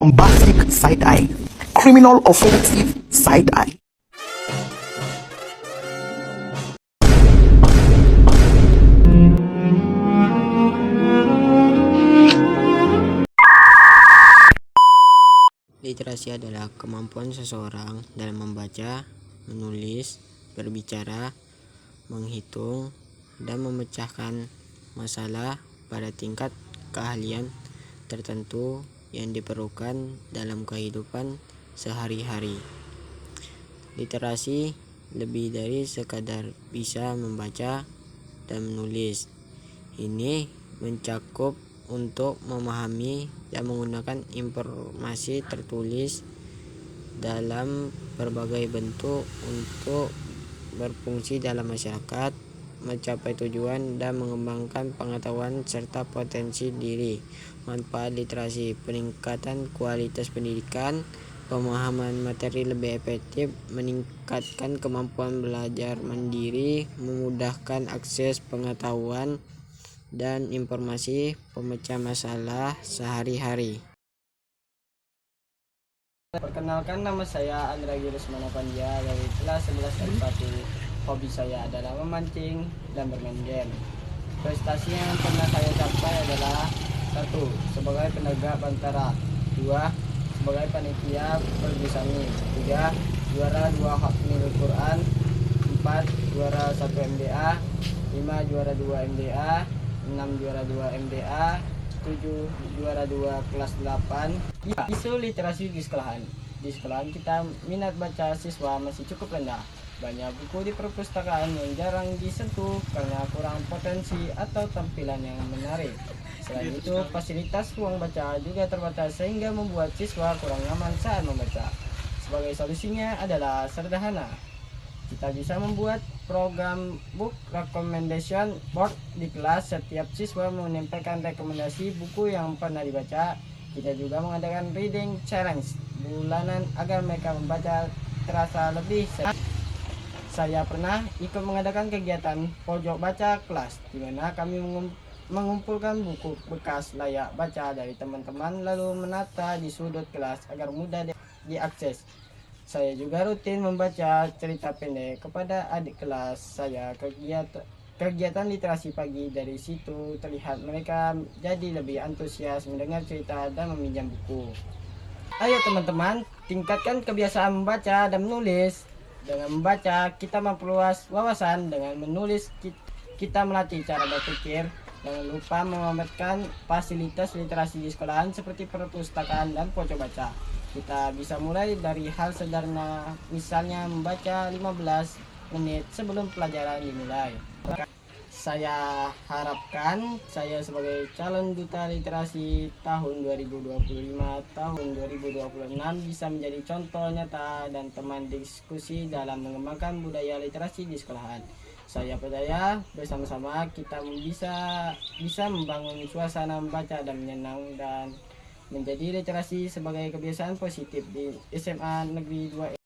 Bombastic side-eye, criminal offensive side-eye. Literasi adalah kemampuan seseorang dalam membaca, menulis, berbicara, menghitung, dan memecahkan masalah pada tingkat keahlian tertentu yang diperlukan dalam kehidupan sehari-hari. Literasi lebih dari sekadar bisa membaca dan menulis. Ini mencakup untuk memahami dan menggunakan informasi tertulis dalam berbagai bentuk untuk berfungsi dalam masyarakat, mencapai tujuan, dan mengembangkan pengetahuan serta potensi diri. Manfaat literasi: peningkatan kualitas pendidikan, pemahaman materi lebih efektif, meningkatkan kemampuan belajar mandiri, memudahkan akses pengetahuan dan informasi, pemecah masalah sehari-hari. Perkenalkan, nama saya Andra Gilus Manapandia dari kelas 11 R1. Hobi saya adalah memancing dan bermain game. Prestasi yang pernah saya capai adalah 1. Sebagai penegak bantara, 2. Sebagai panitia pergusani, 3. Juara 2 Hafnil Quran, 4. Juara 1 MDA, 5. Juara 2 MDA, 6. Juara 2 MDA, 7. Juara 2 kelas 8. Isu literasi di sekolahan. Di sekolahan kita minat baca siswa masih cukup rendah. Banyak buku di perpustakaan yang jarang disentuh karena kurang potensi atau tampilan yang menarik. Selain itu, fasilitas ruang baca juga terbatas sehingga membuat siswa kurang nyaman saat membaca. Sebagai solusinya adalah sederhana. Kita bisa membuat program book recommendation board di kelas. Setiap siswa menyampaikan rekomendasi buku yang pernah dibaca. Kita juga mengadakan reading challenge bulanan agar mereka membaca terasa lebih seru. Saya pernah ikut mengadakan kegiatan pojok baca kelas, di mana kami mengumpulkan buku bekas layak baca dari teman-teman lalu menata di sudut kelas agar mudah diakses. Saya juga rutin membaca cerita pendek kepada adik kelas saya. Kegiatan literasi pagi, dari situ terlihat mereka jadi lebih antusias mendengar cerita dan meminjam buku. Ayo teman-teman, tingkatkan kebiasaan membaca dan menulis. Dengan membaca, kita memperluas wawasan. Dengan menulis, kita melatih cara berpikir. Jangan lupa memamerkan fasilitas literasi di sekolahan seperti perpustakaan dan pojok baca. Kita bisa mulai dari hal sederhana, misalnya membaca 15 menit sebelum pelajaran dimulai. Saya harapkan saya sebagai calon duta literasi tahun 2025 tahun 2026 bisa menjadi contoh nyata dan teman diskusi dalam mengembangkan budaya literasi di sekolahan. Saya percaya bersama-sama kita bisa membangun suasana membaca dan menyenang dan menjadi literasi sebagai kebiasaan positif di SMA Negeri 2